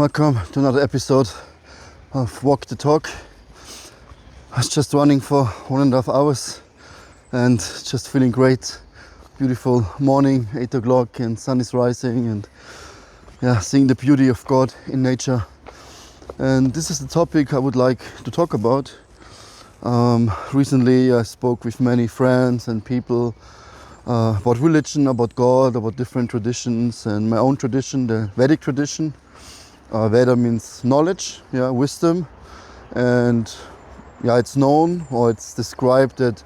Welcome to another episode of Walk the Talk. I was just running for 1.5 hours and just feeling great. Beautiful morning, 8 o'clock, and sun is rising, and seeing the beauty of God in nature. And this is the topic I would like to talk about. Recently I spoke with many friends and people about religion, about God, about different traditions, and my own tradition, the Vedic tradition. Veda means knowledge, wisdom, and it's known, or it's described that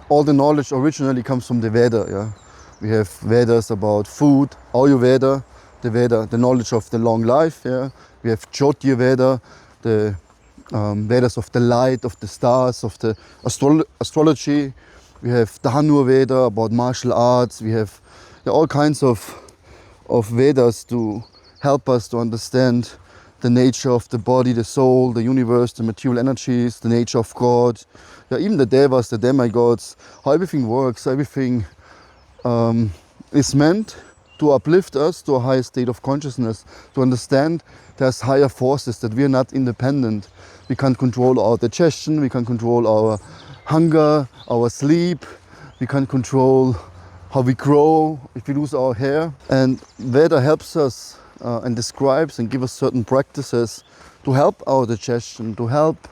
all the knowledge originally comes from the Veda. We have Vedas about food, Ayurveda, the knowledge of the long life. We have Jyotir Veda, the Vedas of the light, of the stars, of the astrology. We have Dhanur Veda about martial arts. We have all kinds of Vedas to help us to understand the nature of the body, the soul, the universe, the material energies, the nature of God, even the devas, the demigods, how everything works. Everything is meant to uplift us to a higher state of consciousness, to understand there's higher forces, that we are not independent. We can't control our digestion, we can't control our hunger, our sleep, we can't control how we grow, if we lose our hair. And Veda helps us and describes and gives us certain practices to help our digestion, to help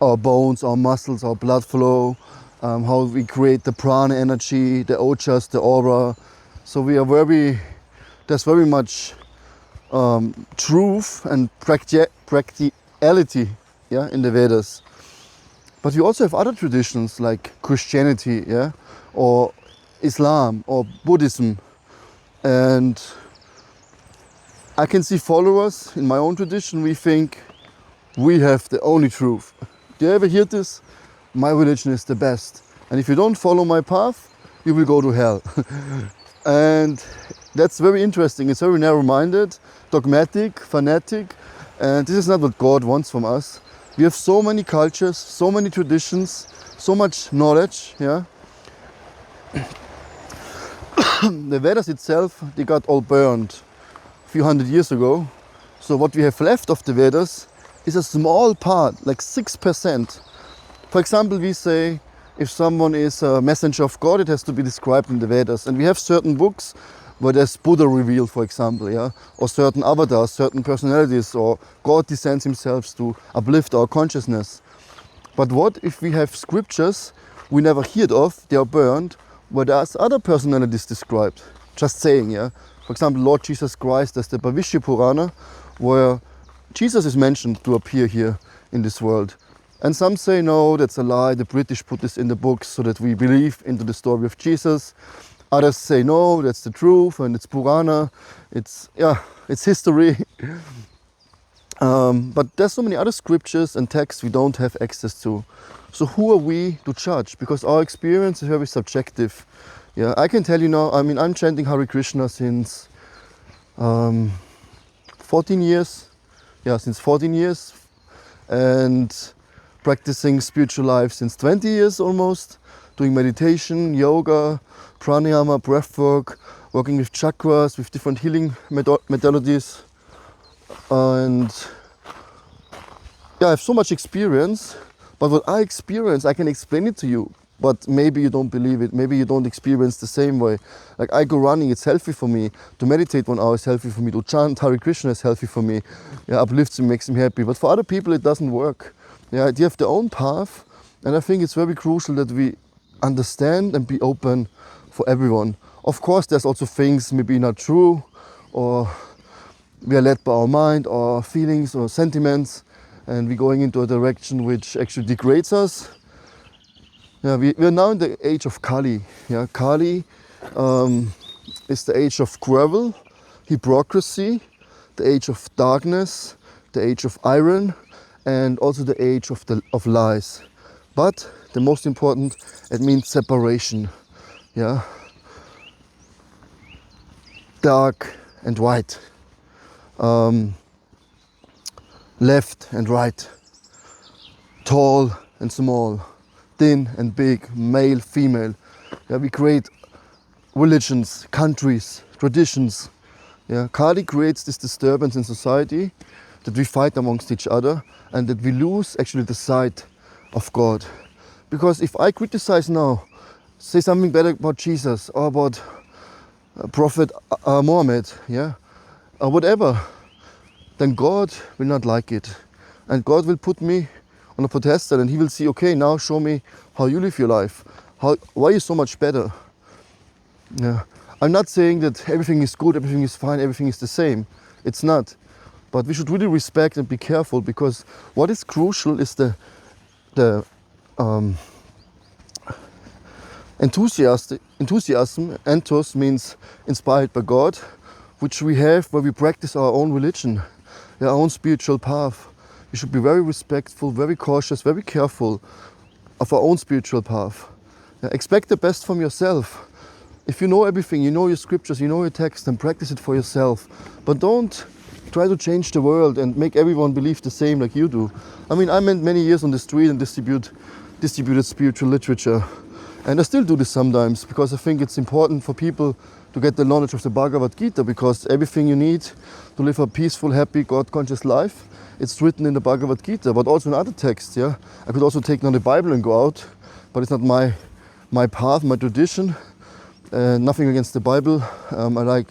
our bones, our muscles, our blood flow, how we create the prana energy, the ojas, the aura. So there's very much truth and practicality in the Vedas. But we also have other traditions like Christianity, or Islam or Buddhism. And I can see followers in my own tradition, we think we have the only truth. Do you ever hear this? My religion is the best. And if you don't follow my path, you will go to hell. And that's very interesting. It's very narrow-minded, dogmatic, fanatic. And this is not what God wants from us. We have so many cultures, so many traditions, so much knowledge. The Vedas itself, they got all burned a few hundred years ago. So what we have left of the Vedas is a small part, like 6%. For example, we say if someone is a messenger of God, it has to be described in the Vedas. And we have certain books where there's Buddha revealed, for example, or certain avatars, certain personalities, or God descends himself to uplift our consciousness. But what if we have scriptures we never heard of, they are burned, where there's other personalities described? Just saying, For example, Lord Jesus Christ, there's the Bhavishya Purana, where Jesus is mentioned to appear here in this world. And some say, no, that's a lie, the British put this in the books so that we believe into the story of Jesus. Others say, no, that's the truth, and it's Purana, it's history. But there's so many other scriptures and texts we don't have access to. So who are we to judge? Because our experience is very subjective. I can tell you now, I'm chanting Hare Krishna since 14 years. Since 14 years. And practicing spiritual life since 20 years almost. Doing meditation, yoga, pranayama, breathwork, working with chakras, with different healing methodologies. And I have so much experience, but what I experience, I can explain it to you, but maybe you don't believe it, maybe you don't experience the same way. Like I go running, it's healthy for me. To meditate 1 hour is healthy for me. To chant Hare Krishna is healthy for me. Uplifts me, makes me happy. But for other people it doesn't work. They have their own path, and I think it's very crucial that we understand and be open for everyone. Of course, there's also things maybe not true, or we are led by our mind or feelings or sentiments, and we're going into a direction which actually degrades us. We are now in the age of Kali. Kali is the age of quarrel, hypocrisy, the age of darkness, the age of iron, and also the age of lies. But the most important, it means separation. Dark and white, left and right, tall and small, thin and big, male, female. We create religions, countries, traditions. Kali creates this disturbance in society that we fight amongst each other and that we lose actually the sight of God. Because if I criticize now, say something bad about Jesus or about Prophet Muhammad, yeah, or whatever, then God will not like it. And God will put me on a pedestal and he will see, okay, now show me how you live your life. Why are you so much better? Yeah. I'm not saying that everything is good, everything is fine, everything is the same. It's not. But we should really respect and be careful, because what is crucial is the enthusiasm. Enthus means inspired by God, which we have where we practice our own religion, our own spiritual path. We should be very respectful, very cautious, very careful of our own spiritual path. Expect the best from yourself. If you know everything, you know your scriptures, you know your text, then practice it for yourself. But don't try to change the world and make everyone believe the same like you do. I mean, I spent many years on the street and distributed spiritual literature. And I still do this sometimes, because I think it's important for people to get the knowledge of the Bhagavad Gita, because everything you need to live a peaceful, happy, God-conscious life, it's written in the Bhagavad Gita, but also in other texts. Yeah, I could also take now the Bible and go out, but it's not my path, my tradition. Nothing against the Bible. I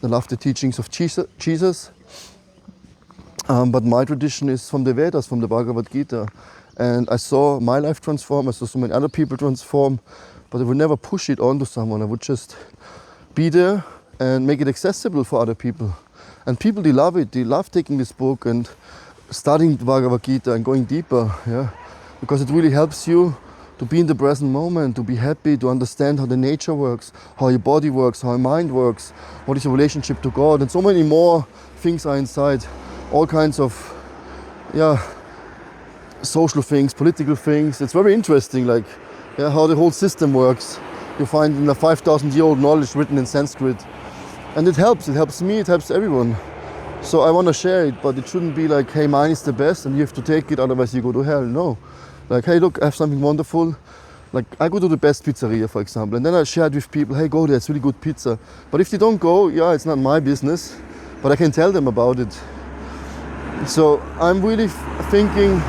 love the teachings of Jesus. But my tradition is from the Vedas, from the Bhagavad Gita. And I saw my life transform, I saw so many other people transform, but I would never push it onto someone. I would just be there and make it accessible for other people. And people, they love it. They love taking this book and studying the Bhagavad Gita and going deeper, yeah, because it really helps you to be in the present moment, to be happy, to understand how the nature works, how your body works, how your mind works, what is your relationship to God, and so many more things are inside. All kinds of, social things, political things. It's very interesting, like how the whole system works. You find in a 5,000-year-old knowledge written in Sanskrit. And it helps me, it helps everyone. So I want to share it, but it shouldn't be like, hey, mine is the best and you have to take it, otherwise you go to hell. No. Like, hey, look, I have something wonderful. Like, I go to the best pizzeria, for example, and then I share it with people, hey, go there, it's really good pizza. But if they don't go, it's not my business, but I can tell them about it. So I'm really thinking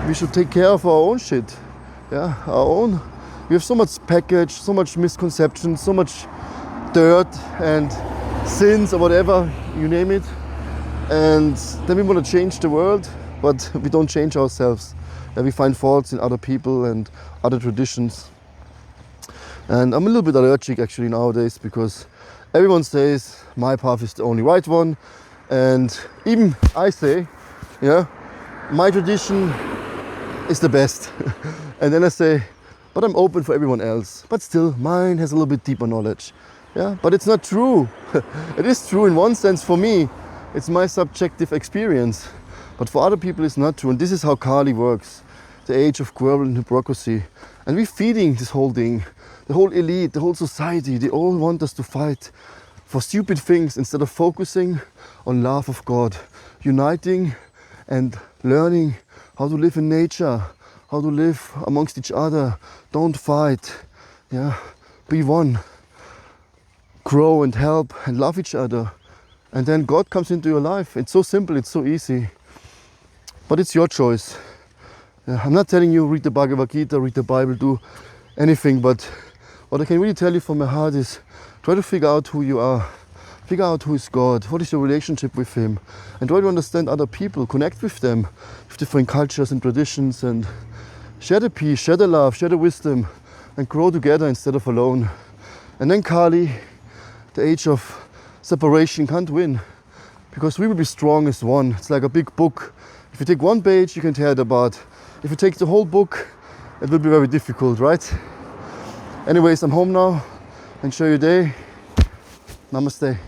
we should take care of our own shit. Yeah, our own. We have so much package, so much misconception, so much dirt and sins or whatever, you name it. And then we want to change the world, but we don't change ourselves. We find faults in other people and other traditions. And I'm a little bit allergic actually nowadays, because everyone says my path is the only right one. And even I say, my tradition is the best. And then I say, but I'm open for everyone else. But still, mine has a little bit deeper knowledge. Yeah, but it's not true. It is true in one sense for me. It's my subjective experience. But for other people it's not true. And this is how Kali works. The age of quarrel and hypocrisy. And we're feeding this whole thing. The whole elite, the whole society, they all want us to fight for stupid things instead of focusing on love of God. Uniting and learning how to live in nature, how to live amongst each other. Don't fight. Yeah, be one. Grow and help and love each other. And then God comes into your life. It's so simple, it's so easy. But it's your choice. I'm not telling you read the Bhagavad Gita, read the Bible, do anything, but what I can really tell you from my heart is try to figure out who you are. Figure out who is God, what is your relationship with Him, and try to understand other people, connect with them, with different cultures and traditions, and share the peace, share the love, share the wisdom, and grow together instead of alone. And then Kali, the age of separation, can't win, because we will be strong as one. It's like a big book. If you take one page, you can tear it apart. If you take the whole book, it will be very difficult, right? Anyways, I'm home now. Enjoy your day. Namaste.